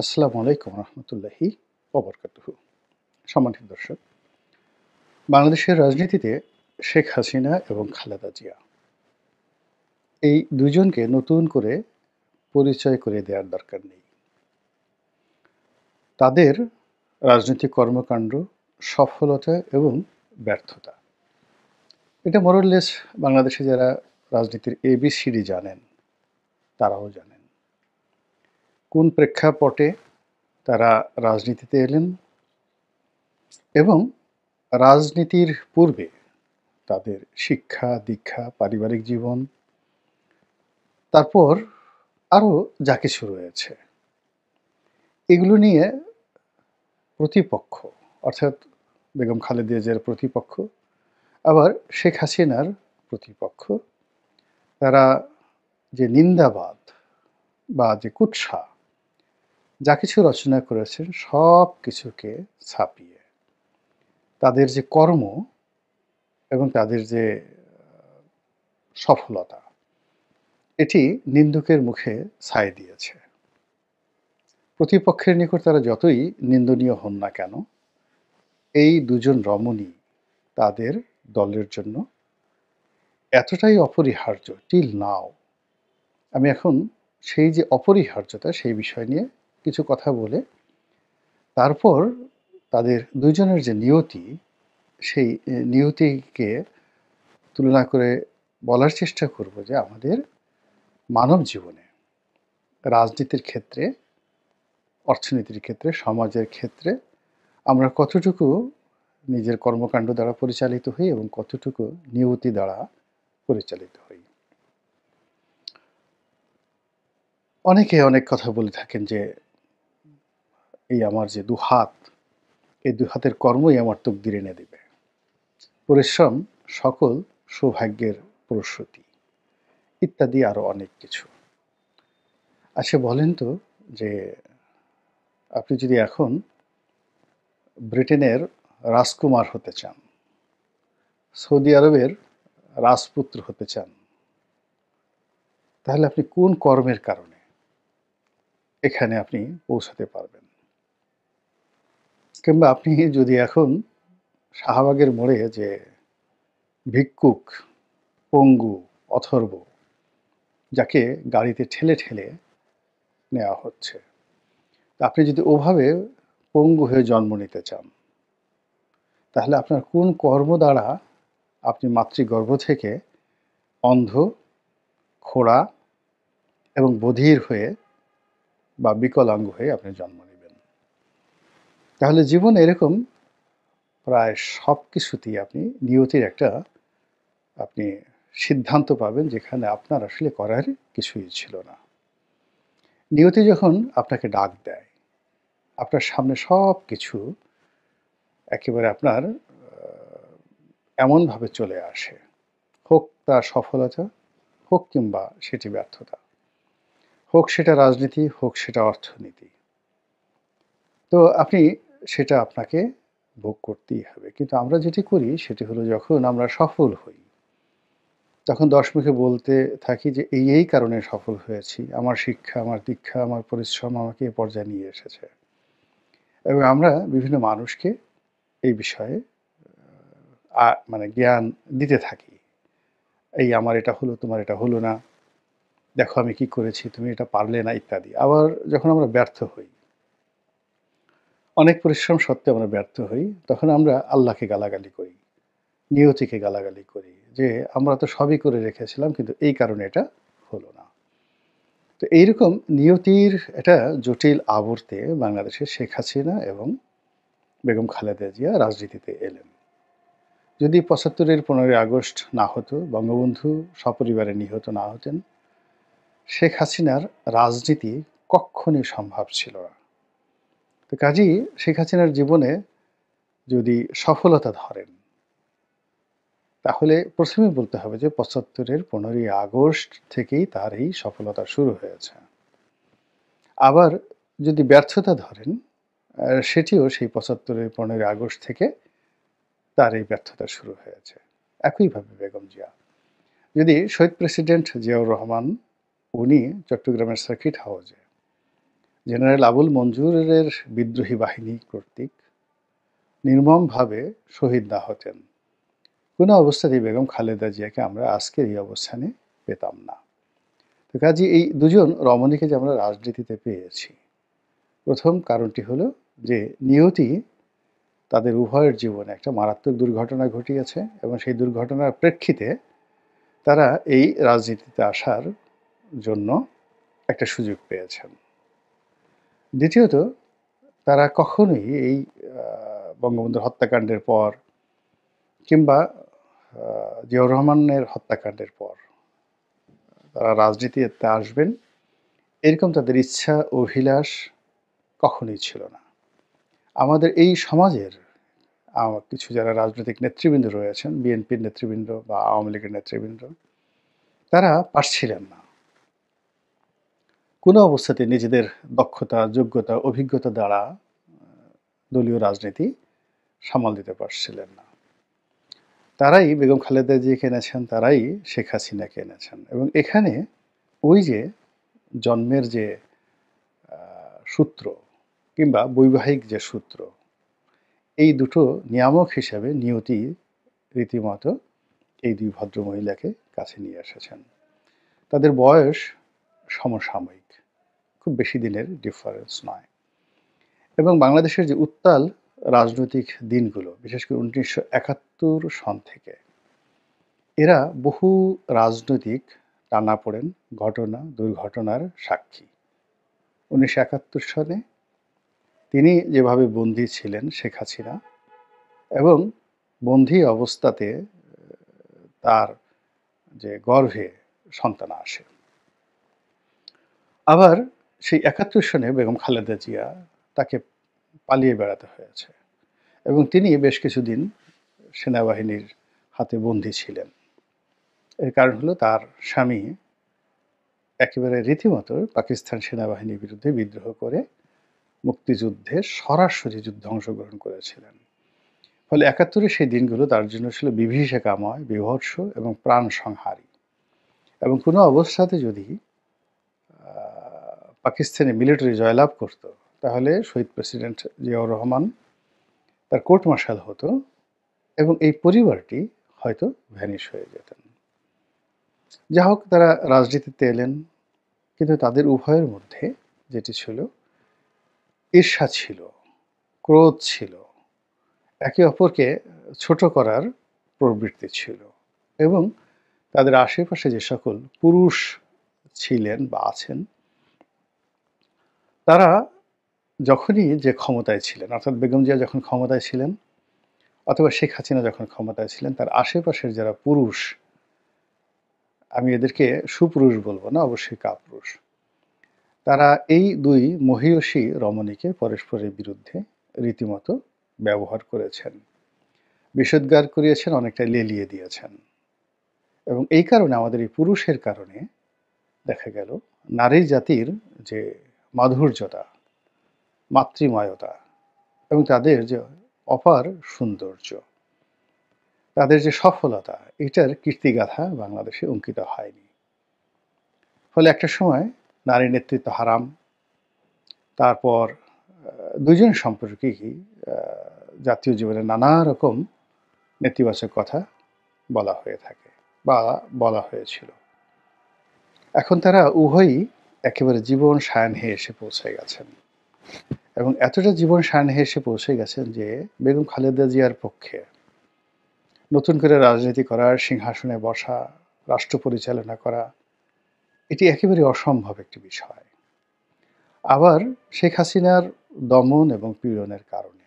আসসালামু আলাইকুম রহমতুল্লাহি ওবরকাতুহু। সম্মানিত দর্শক, বাংলাদেশের রাজনীতিতে শেখ হাসিনা এবং খালেদা জিয়া এই দুজনকে নতুন করে পরিচয় করে দেওয়ার দরকার নেই। তাদের রাজনৈতিক কর্মকাণ্ড, সফলতা এবং ব্যর্থতা, এটা মোরলেস বাংলাদেশে যারা রাজনীতির এবিসিডি জানেন তারাও জানেন। কোন প্রেক্ষাপটে তারা রাজনীতিতে এলেন এবং রাজনীতির পূর্বে তাদের শিক্ষা, দীক্ষা, পারিবারিক জীবন, তারপর আরও যা কিছু রয়েছে, এগুলো নিয়ে প্রতিপক্ষ অর্থাৎ বেগম খালেদা জিয়ার প্রতিপক্ষ, আবার শেখ হাসিনার প্রতিপক্ষ, তারা যে নিন্দাবাদ বা যে কুৎসা যা কিছু রচনা করেছেন সব কিছুকে ছাপিয়ে তাদের যে কর্ম এবং তাদের যে সফলতা, এটি নিন্দুকের মুখে ছাই দিয়েছে। প্রতিপক্ষের নিকট তারা যতই নিন্দনীয় হন না কেন, এই দুজন রমণী তাদের দলের জন্য এতটাই অপরিহার্য টিল নাও। আমি এখন সেই যে অপরিহার্যতা সেই বিষয় নিয়ে কিছু কথা বলে তারপর তাদের দুজনের যে নিয়তি, সেই নিয়তিকে তুলনা করে বলার চেষ্টা করব যে আমাদের মানব জীবনে, রাজনীতির ক্ষেত্রে, অর্থনীতির ক্ষেত্রে, সমাজের ক্ষেত্রে আমরা কতটুকু নিজের কর্মকাণ্ড দ্বারা পরিচালিত হই এবং কতটুকু নিয়তি দ্বারা পরিচালিত হই। অনেকে অনেক কথা বলে থাকেন যে এই আমার যে দুহাত, এই দুহাতের কর্মই আমার তকদির এনে দিবে। পরিশ্রম সকল সৌভাগ্যের প্রসূতি, ইত্যাদি আরো অনেক কিছু। আচ্ছা বলেন তো, যে আপনি যদি এখন ব্রিটেনের রাজকুমার হতে চান, সৌদি আরবের রাজপুত্র হতে চান, তাহলে আপনি কোন কর্মের কারণে এখানে আপনি পৌঁছাতে পারবেন? কিংবা আপনি যদি এখন শাহবাগের মোড়ে যে ভিক্ষুক, পঙ্গু, অথর্ব, যাকে গাড়িতে ঠেলে ঠেলে নেওয়া হচ্ছে, আপনি যদি ওভাবে পঙ্গু হয়ে জন্ম নিতে চান, তাহলে আপনার কোন কর্ম দ্বারা আপনি মাতৃগর্ভ থেকে অন্ধ, খোড়া এবং বধির হয়ে বা বিকলাঙ্গ হয়ে আপনি জন্ম নেবেন? তাহলে জীবনে এরকম প্রায় সব কিছুতেই আপনি নিয়তির একটা আপনি সিদ্ধান্ত পাবেন যেখানে আপনার আসলে করার কিছুই ছিল না। নিয়তি যখন আপনাকে ডাক দেয়, আপনার সামনে সব কিছু একেবারে আপনার এমনভাবে চলে আসে, হোক তা সফলতা, হোক কিংবা সেটি ব্যর্থতা, হোক সেটা রাজনীতি, হোক সেটা অর্থনীতি, তো আপনি সেটা আপনাকে ভোগ করতেই হবে। কিন্তু আমরা যেটি করি সেটি হলো, যখন আমরা সফল হই তখন ১০ মুখে বলতে থাকি যে এই কারণে সফল হয়েছি। আমার শিক্ষা, আমার দীক্ষা, আমার পরিশ্রম আমাকে এ পর্যায়ে নিয়ে এসেছে। এবং আমরা বিভিন্ন মানুষকে এই বিষয়ে মানে জ্ঞান দিতে থাকি। এই আমার এটা হলো, তোমার এটা হলো না। দেখো আমি কি করেছি, তুমি এটা পারলে না, ইত্যাদি। আবার যখন আমরা ব্যর্থ হই, অনেক পরিশ্রম সত্ত্বেও আমরা ব্যর্থ হই, তখন আমরা আল্লাহকে গালাগালি করি, নিয়তিকে গালাগালি করি যে আমরা তো সবই করে রেখেছিলাম কিন্তু এই কারণে এটা হলো না। তো এইরকম নিয়তির একটা জটিল আবর্তে বাংলাদেশের শেখ হাসিনা এবং বেগম খালেদা জিয়া রাজনীতিতে এলেন। যদি ৭৫-এর ১৫ই আগস্ট না হতো, বঙ্গবন্ধু সপরিবারে নিহত না হতেন, শেখ হাসিনার রাজনীতি কক্ষণই সম্ভব ছিল না। তো কাজেই শেখ হাসিনার জীবনে যদি সফলতা ধরেন, তাহলে প্রথমেই বলতে হবে যে ৭৫-এর ১৫ই আগস্ট থেকেই তার এই সফলতা শুরু হয়েছে। আবার যদি ব্যর্থতা ধরেন, সেটিও সেই ৭৫-এর ১৫ই আগস্ট থেকে তার এই ব্যর্থতা শুরু হয়েছে। একইভাবে বেগম জিয়া, যদি শহীদ প্রেসিডেন্ট জিয়াউর রহমান, উনি চট্টগ্রামের সার্কিট হাউসে জেনারেল আবুল মঞ্জুরের বিদ্রোহী বাহিনী কর্তৃক নির্মমভাবে শহীদ না হতেন, কোনো অবস্থাতেই বেগম খালেদা জিয়াকে আমরা আজকের এই অবস্থানে পেতাম না। তো কাজে এই দুজন রমণীকে যে আমরা রাজনীতিতে পেয়েছি, প্রথম কারণটি হলো যে নিয়তি তাদের উভয়ের জীবনে একটা মারাত্মক দুর্ঘটনা ঘটিয়েছে এবং সেই দুর্ঘটনার প্রেক্ষিতে তারা এই রাজনীতিতে আসার জন্য একটা সুযোগ পেয়েছেন। দ্বিতীয়ত, তারা কখনোই এই বঙ্গবন্ধুর হত্যাকাণ্ডের পর কিংবা জিয়াউর রহমানের হত্যাকাণ্ডের পর তারা রাজনীতিতে আসবেন এরকম তাদের ইচ্ছা অভিলাষ কখনোই ছিল না। আমাদের এই সমাজের কিছু যারা রাজনৈতিক নেতৃবৃন্দ রয়েছেন, বিএনপির নেতৃবৃন্দ বা আওয়ামী লীগের নেতৃবৃন্দ, তারা পারছিলেন না কোনো অবস্থাতে নিজেদের দক্ষতা, যোগ্যতা, অভিজ্ঞতা দ্বারা দলীয় রাজনীতি সামাল দিতে পারছিলেন না। তারাই বেগম খালেদা জিয়াকে এনেছেন, তারাই শেখ হাসিনাকে এনেছেন এবং এখানে ওই যে জন্মের যে সূত্র কিংবা বৈবাহিক যে সূত্র, এই দুটো নিয়ামক হিসাবে নিয়তি রীতিমতো এই দুই ভদ্রমহিলাকে কাছে নিয়ে এসেছেন। তাদের বয়স সমসাময়িক, খুব বেশি দিনের ডিফারেন্স নয় এবং বাংলাদেশের যে উত্তাল রাজনৈতিক দিনগুলো, বিশেষ করে 1971 সন থেকে এরা বহু রাজনৈতিক টানাপোড়েন, ঘটনা, দুর্ঘটনার সাক্ষী। 1971 সনে তিনি যেভাবে বন্দী ছিলেন শেখ হাসিনা এবং বন্দী অবস্থাতে তার যে গর্ভে সন্তান আসে। আবার সেই 71 সনে বেগম খালেদা জিয়া তাকে পালিয়ে বেড়াতে হয়েছে এবং তিনি বেশ কিছুদিন সেনাবাহিনীর হাতে বন্দী ছিলেন। এর কারণ হলো তার স্বামী একেবারে রীতিমতো পাকিস্তান সেনাবাহিনীর বিরুদ্ধে বিদ্রোহ করে মুক্তিযুদ্ধে সরাসরি যুদ্ধে অংশগ্রহণ করেছিলেন। ফলে 71 সেই দিনগুলো তার জন্য ছিল বিভীষিকাময়, বীভৎস এবং প্রাণ সংহারী। এবং কোনো অবস্থাতে যদি পাকিস্তানি মিলিটারি জয়লাভ করত, তাহলে শহীদ প্রেসিডেন্ট জিয়াউর রহমান তার কোর্ট মার্শাল হতো এবং এই পরিবারটি হয়তো ভ্যানিশ হয়ে যেতেন। যা হোক, তারা রাজনীতিতে এলেন, কিন্তু তাদের উভয়ের মধ্যে যেটি ছিল, ঈর্ষা ছিল, ক্রোধ ছিল, একে অপরকে ছোট করার প্রবৃত্তি ছিল এবং তাদের আশেপাশে যে সকল পুরুষ ছিলেন বা আছেন, তারা যখনই যে ক্ষমতায় ছিলেন, অর্থাৎ বেগম জিয়া যখন ক্ষমতায় ছিলেন অথবা শেখ হাসিনা যখন ক্ষমতায় ছিলেন, তার আশেপাশের যারা পুরুষ, আমি এদেরকে সুপুরুষ বলবো না, অবশ্যই কাপুরুষ, তারা এই দুই মহীয়সী রমণীকে পরস্পরের বিরুদ্ধে রীতিমতো ব্যবহার করেছেন, বিষোদ্গার করিয়েছেন, অনেকটা লেলিয়ে দিয়েছেন। এবং এই কারণে আমাদের এই পুরুষের কারণে দেখা গেল নারী জাতির যে মাধুর্যতা, মাতৃময়তা এবং তাদের যে অপার সৌন্দর্য, তাদের যে সফলতা, এটার কীর্তিগাথা বাংলাদেশে অঙ্কিত হয়নি। ফলে একটা সময় নারী নেতৃত্ব হারাম, তারপর দুজন সম্পর্কেই জাতীয় জীবনে নানা রকম নেতিবাচক কথা বলা হয়ে থাকে বা বলা হয়েছিল। এখন তারা উভয়ই একেবারে জীবন সায়াহ্নে এসে পৌঁছে গেছেন এবং এতটা জীবন সায়াহ্নে এসে পৌঁছে গেছেন যে বেগম খালেদা জিয়ার পক্ষে নতুন করে রাজনীতি করার, সিংহাসনে বসা, রাষ্ট্র পরিচালনা করা, এটি একেবারে অসম্ভব একটি বিষয়। আবার শেখ হাসিনার দমন এবং পীড়নের কারণে,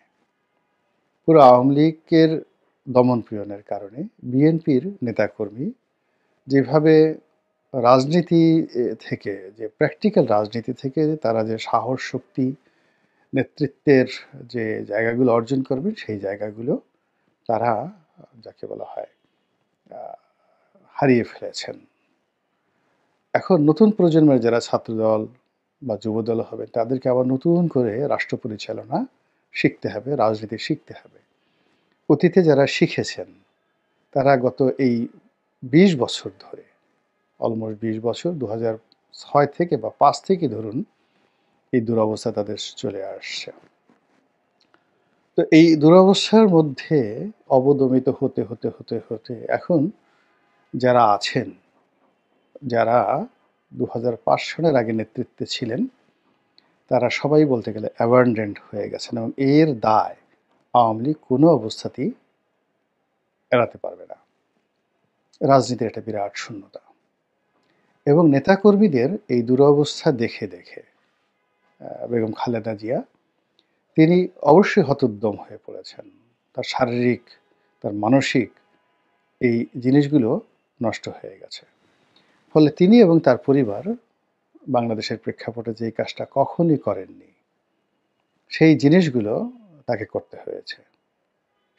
পুরো আওয়ামী লীগের দমন পীড়নের কারণে বিএনপির নেতাকর্মী যেভাবে রাজনীতি থেকে, যে প্র্যাকটিক্যাল রাজনীতি থেকে তারা যে সাহস, শক্তি, নেতৃত্বের যে জায়গাগুলো অর্জন করবেন, সেই জায়গাগুলো তারা যাকে বলা হয় হারিয়ে ফেলেছেন। এখন নতুন প্রজন্মের যারা ছাত্রদল বা যুবদল হবে, তাদেরকে আবার নতুন করে রাষ্ট্র পরিচালনা শিখতে হবে, রাজনীতি শিখতে হবে। অতীতে যারা শিখেছেন তারা গত এই 20 বছর ধরে, অলমোস্ট 20 বছর, 2006 থেকে বা 5 থেকে ধরুন, এই দুরবস্থা তাদের চলে আসছে। তো এই দুরবস্থার মধ্যে অবদমিত হতে এখন যারা আছেন, যারা ২০০৫ সনের আগে নেতৃত্বে ছিলেন, তারা সবাই বলতে গেলে অ্যাবান্ডেন্ট হয়ে গেছেন এবং এর দায় আওয়ামী লীগ কোনো অবস্থাতেই এড়াতে পারবে না। রাজনীতির একটা বিরাট শূন্যতা এবং নেতাকর্মীদের এই দুরবস্থা দেখে বেগম খালেদা জিয়া তিনি অবশ্যই হতোদ্যম হয়ে পড়েছেন। তার শারীরিক, তার মানসিক এই জিনিসগুলো নষ্ট হয়ে গেছে। ফলে তিনি এবং তার পরিবার বাংলাদেশের প্রেক্ষাপটে যেই কাজটা কখনই করেননি, সেই জিনিসগুলো তাকে করতে হয়েছে।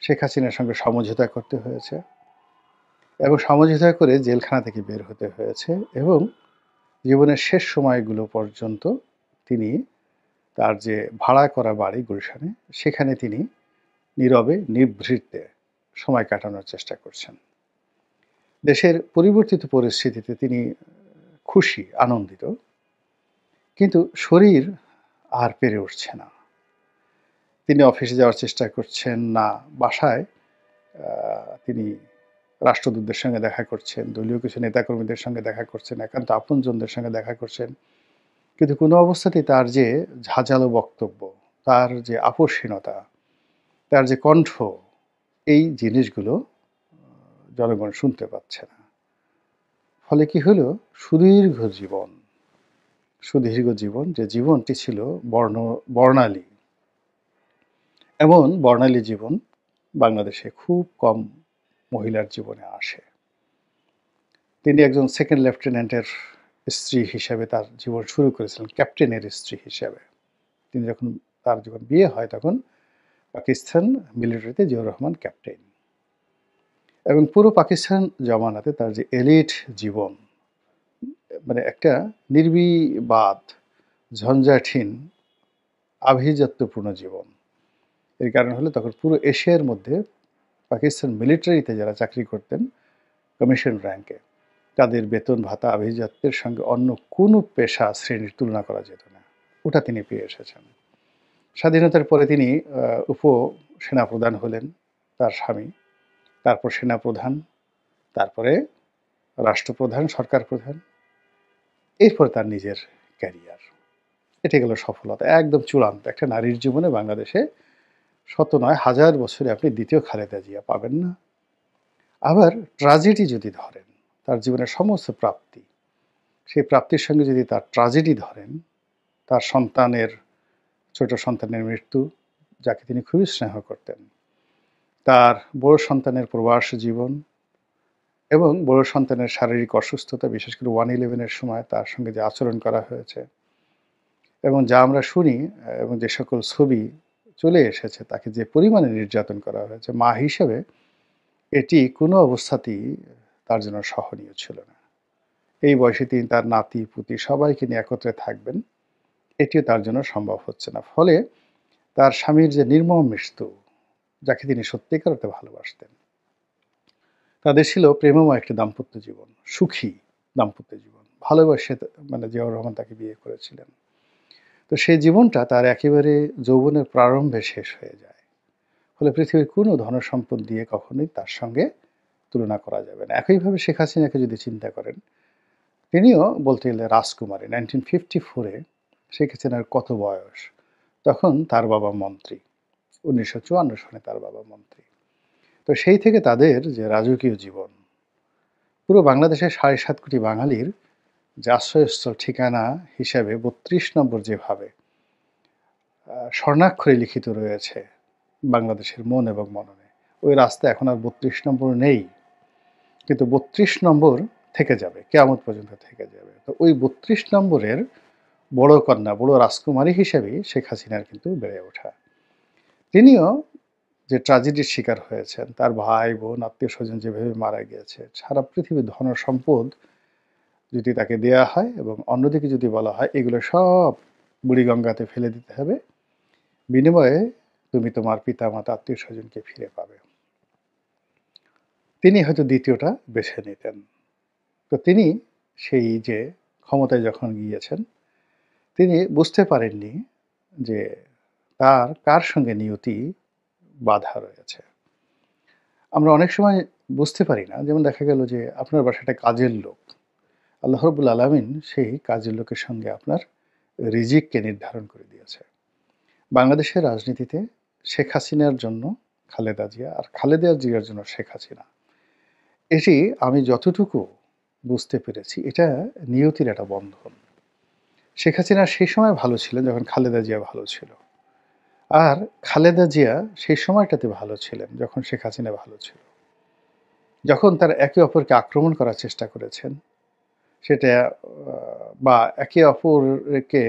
শেখ হাসিনার সঙ্গে সমঝোতা করতে হয়েছে এবং সমঝোতা করে জেলখানা থেকে বের হতে হয়েছে এবং জীবনের শেষ সময়গুলো পর্যন্ত তিনি তার যে ভাড়া করা বাড়ি গুলশানে, সেখানে তিনি নীরবে নিভৃতে সময় কাটানোর চেষ্টা করছেন। দেশের পরিবর্তিত পরিস্থিতিতে তিনি খুশি, আনন্দিত, কিন্তু শরীর আর পেরে উঠছে না। তিনি অফিসে যাওয়ার চেষ্টা করছেন না, বাসায় তিনি রাষ্ট্রদূতদের সঙ্গে দেখা করছেন, দলীয় কিছু নেতাকর্মীদের সঙ্গে দেখা করছেন, একান্ত আপনজনদের সঙ্গে দেখা করছেন, কিন্তু কোনো অবস্থাতেই তার যে ঝাঁঝালো বক্তব্য, তার যে আপোষহীনতা, তার যে কণ্ঠ, এই জিনিসগুলো জনগণ শুনতে পাচ্ছে না। ফলে কি হলো, সুদীর্ঘ জীবন, যে জীবনটি ছিল বর্ণালী, এমন বর্ণালী জীবন বাংলাদেশে খুব কম মহিলার জীবনে আসে। তিনি একজন সেকেন্ড লেফটেন্যান্টের স্ত্রী হিসেবে তার জীবন শুরু করেছিলেন, ক্যাপ্টেনের স্ত্রী হিসেবে। তিনি তার যখন বিয়ে হয়, তখন পাকিস্তান মিলিটারিতে জিয়াউর রহমান ক্যাপ্টেন, এবং পুরো পাকিস্তান জমানাতে তার যে এলিট জীবন, মানে একটা নির্বিবাদ, ঝঞ্ঝাটহীন, আভিজাত্যপূর্ণ জীবন। এর কারণ হলো, তখন পুরো এশিয়ার মধ্যে পাকিস্তান মিলিটারিতে যারা চাকরি করতেন কমিশন র্যাঙ্কে, তাদের বেতন ভাতা আভিজাত্যের সঙ্গে অন্য কোনো পেশা শ্রেণীর তুলনা করা যেত না। ওটা তিনি পেয়ে এসেছেন। স্বাধীনতার পরে তিনি উপ সেনাপ্রধান হলেন, তার স্বামী, তারপর সেনাপ্রধান, তারপরে রাষ্ট্রপ্রধান, সরকার প্রধান, এরপর তার নিজের ক্যারিয়ার। এটা গেল সফলতা, একদম চূড়ান্ত। একটা নারীর জীবনে বাংলাদেশে শত নয় হাজার বছরে আপনি দ্বিতীয় খালেদা জিয়া পাবেন না। আবার ট্র্যাজেডি যদি ধরেন, তার জীবনের সমস্ত প্রাপ্তি, সেই প্রাপ্তির সঙ্গে যদি তার ট্র্যাজেডি ধরেন, তার ছোট সন্তানের মৃত্যু, যাকে তিনি খুবই স্নেহ করতেন, তার বড় সন্তানের প্রবাস জীবন এবং বড় সন্তানের শারীরিক অসুস্থতা, বিশেষ করে 1/11-এর সময় তার সঙ্গে যে আচরণ করা হয়েছে এবং যা আমরা শুনি এবং যে সকল ছবি চলে এসেছে, তাকে যে পরিমাণে নির্যাতন করা হয়েছে, মা হিসেবে এটি কোনো অবস্থাতেই তার জন্য সহনীয় ছিল না। এই বয়সে তিনি তার নাতি পুতি সবাইকে নিয়ে একত্রে থাকবেন, এটিও তার জন্য সম্ভব হচ্ছে না। ফলে তার স্বামীর যে নির্মম মৃত্যু, যাকে তিনি সত্যিকার অর্থে ভালোবাসতেন, তাদের ছিল প্রেমময় একটি দাম্পত্য জীবন, সুখী দাম্পত্য জীবন, ভালোবাসে মানে জিয়াউর রহমান তাকে বিয়ে করেছিলেন। তো সেই জীবনটা তার একেবারে যৌবনের প্রারম্ভে শেষ হয়ে যায়। ফলে পৃথিবীর কোনো ধনসম্পদ দিয়ে কখনোই তার সঙ্গে তুলনা করা যাবে না। একইভাবে শেখ হাসিনাকে যদি চিন্তা করেন, তিনিও বলতে গেলে রাজকুমারী। 1954-এ শেখ হাসিনার কত বয়স? তখন তার বাবা মন্ত্রী। 1954 সনে তার বাবা মন্ত্রী। তো সেই থেকে তাদের যে রাজকীয় জীবন, পুরো বাংলাদেশের ৭.৫ কোটি বাঙালির যে আশ্রয়স্থল ঠিকানা হিসাবে ৩২ নম্বর যেভাবে স্বর্ণাক্ষরে লিখিত রয়েছে বাংলাদেশের মন এবং মননে, ওই রাস্তা এখন আর ৩২ নম্বর নেই, কিন্তু ৩২ নম্বর থেকে যাবে, কিয়ামত পর্যন্ত থেকে যাবে। তো ওই ৩২ নম্বরের বড় কন্যা, বড় রাজকুমারী হিসেবেই শেখ হাসিনার কিন্তু বেড়ে ওঠা। তিনিও যে ট্র্যাজেডির শিকার হয়েছেন, তার ভাই বোন আত্মীয় স্বজন যেভাবে মারা গিয়েছে, সারা পৃথিবীর ধন সম্পদ যদি তাকে দেয়া হয় এবং অন্যদিকে যদি বলা হয় এগুলো সব বুড়িগঙ্গাতে ফেলে দিতে হবে, বিনিময়ে তুমি তোমার পিতা মাতা আত্মীয় স্বজনকে ফিরে পাবে, তিনি হয়তো দ্বিতীয়টা বেছে নিতেন। তো তিনি সেই যে ক্ষমতায় যখন গিয়েছেন, তিনি বুঝতে পারেননি যে তার কার সঙ্গে নিয়তি বাঁধা রয়েছে। আমরা অনেক সময় বুঝতে পারি না। যেমন দেখা গেল যে আপনার বাসায় একটা কাজের লোক। আল্লাহ রাব্বুল আলামিন সেই কাজের লোকের সঙ্গে আপনার রিজিককে নির্ধারণ করে দিয়েছে। বাংলাদেশের রাজনীতিতে শেখ হাসিনার জন্য খালেদা জিয়া আর খালেদা জিয়ার জন্য শেখ হাসিনা। এটি আমি যতটুকু বুঝতে পেরেছি এটা নিয়তির একটা বন্ধন। শেখ হাসিনা সেই সময় ভালো ছিলেন যখন খালেদা জিয়া ভালো ছিল। আর খালেদা জিয়া সেই সময়টাতে ভালো ছিলেন যখন শেখ হাসিনা ভালো ছিল। যখন তারা একে অপরকে আক্রমণ করার চেষ্টা করেছেন, সেটা বা একে অপরকে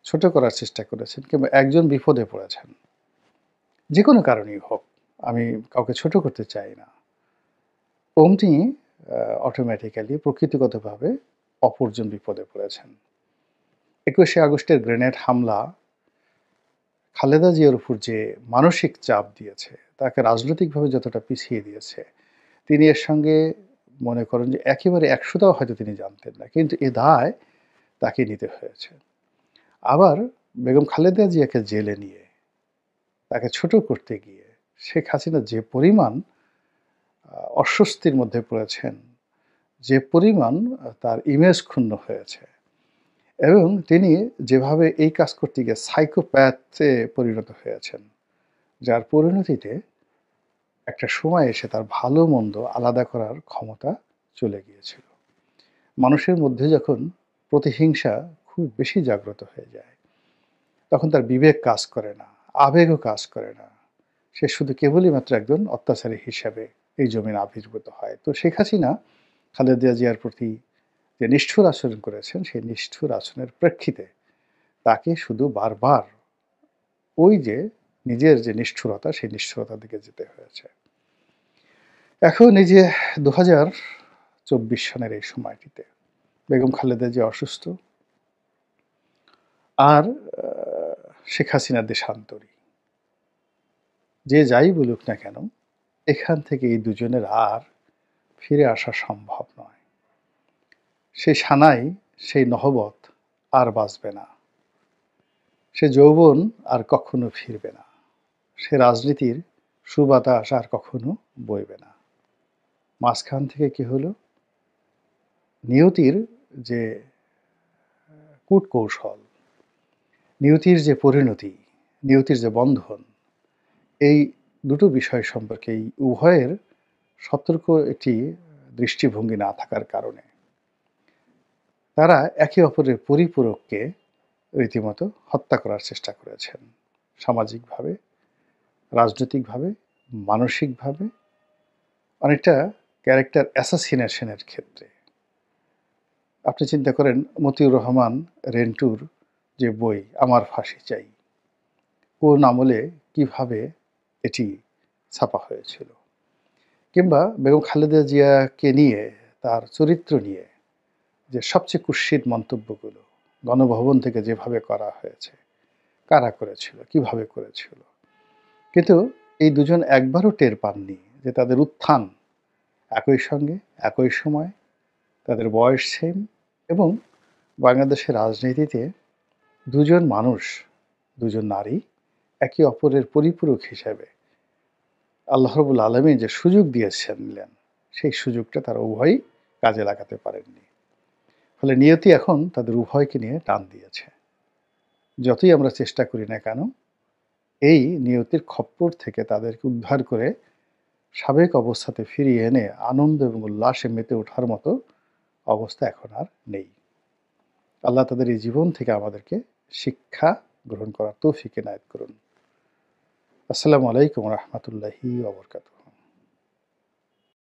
ছোট করার চেষ্টা করেছেন কিংবা একজন বিপদে পড়েছেন, যেকোনো কারণেই হোক, আমি কাউকে ছোট করতে চাই না। অমনি অটোমেটিক্যালি প্রকৃতিগতভাবে অপরজন বিপদে পড়েছেন। ২১শে আগস্টের গ্রেনেড হামলা খালেদা জিয়ার উপর যে মানসিক চাপ দিয়েছে, তাকে রাজনৈতিকভাবে যতটা পিছিয়ে দিয়েছে, তিনি এর সঙ্গে মনে করেন যে একেবারে ১০০টাও হয়তো তিনি জানতেন না। কিন্তু এ দায় তাকে নিতে হয়েছে। আবার বেগম খালেদা জিয়াকে জেলে নিয়ে তাকে ছোট করতে গিয়ে শেখ হাসিনা যে পরিমাণ অস্বস্তির মধ্যে পড়েছেন, যে পরিমাণ তার ইমেজ ক্ষুণ্ণ হয়েছে এবং তিনি যেভাবে এই কাজ করতে গিয়ে সাইকোপ্যাথে পরিণত হয়েছেন, যার পরিণতিতে একটা সময় এসে তার ভালো মন্দ আলাদা করার ক্ষমতা চলে গিয়েছিল। মানুষের মধ্যে যখন প্রতিহিংসা খুব বেশি জাগ্রত হয়ে যায়, তখন তার বিবেক কাজ করে না, আবেগও কাজ করে না। সে শুধু কেবলই মাত্র একজন অত্যাচারী হিসাবে এই জমিনে আবির্ভূত হয়। তো শেখ হাসিনা খালেদা জিয়ার প্রতি যে নিষ্ঠুর আচরণ করেছেন, সেই নিষ্ঠুর আচরণের প্রেক্ষিতে তাকে শুধু বারবার ওই যে নিজের যে নিষ্ঠুরতা, সেই নিষ্ঠুরতার দিকে যেতে হয়েছে। এখন এই যে ২০২৪ সনের এই সময়টিতে বেগম খালেদা জিয়া অসুস্থ, আর শেখ হাসিনার দেশান্তরী। যে যাই বলুক না কেন, এখান থেকে এই দুজনের আর ফিরে আসা সম্ভব নয়। সেই সানাই, সেই নহবত আর বাঁচবে না। সে যৌবন আর কখনো ফিরবে না। সে রাজনীতির সুবাতাস আর কখনো বইবে না। মাঝখান থেকে কি হলো? নিয়তির যে কূটকৌশল, নিয়তির যে পরিণতি, নিয়তির যে বন্ধন, এই দুটো বিষয় সম্পর্কে এই উভয়ের সতর্ক একটি দৃষ্টিভঙ্গি না থাকার কারণে তারা একে অপরের পরিপূরককে রীতিমতো হত্যা করার চেষ্টা করেছেন। সামাজিকভাবে, রাজনৈতিকভাবে, মানসিকভাবে, অনেকটা ক্যারেক্টার অ্যাসাসিনেশনের ক্ষেত্রে। আপনি চিন্তা করেন মতিউর রহমান রেন্টুর যে বই 'আমার ফাঁসি চাই', কোন আমলে কিভাবে এটি ছাপা হয়েছিল, কিংবা বেগম খালেদা জিয়াকে নিয়ে, তার চরিত্র নিয়ে যে সবচেয়ে কুৎসিত মন্তব্যগুলো গণভবন থেকে যেভাবে করা হয়েছে, কারা করেছিল, কিভাবে করেছিল। কিন্তু এই দুজন একবারও টের পাননি যে তাদের উত্থান একই সঙ্গে, একই সময়, তাদের বয়স সেম এবং বাংলাদেশের রাজনীতিতে দুজন মানুষ, দুজন নারী একে অপরের পরিপূরক হিসেবে আল্লাহ রাব্বুল আলামিন যে সুযোগ দিয়েছিলেন, সেই সুযোগটা তারা উভয়ই কাজে লাগাতে পারেননি। ফলে নিয়তি এখন তাদের উভয়কে নিয়ে টান দিয়েছে। যতই আমরা চেষ্টা করি না কেন, এই নিয়তির খপ্পর থেকে তাদেরকে উদ্ধার করে সাবেক অবস্থাতে ফিরিয়ে এনে আনন্দ এবং উল্লাসে মেতে ওঠার মতো অবস্থা এখন আর নেই। আল্লাহ তাদের এই জীবন থেকে আমাদেরকে শিক্ষা গ্রহণ করার তৌফিক এনায়েত করুন। আসসালামু আলাইকুম ওয়া রাহমাতুল্লাহি ওয়া বারাকাতুহু।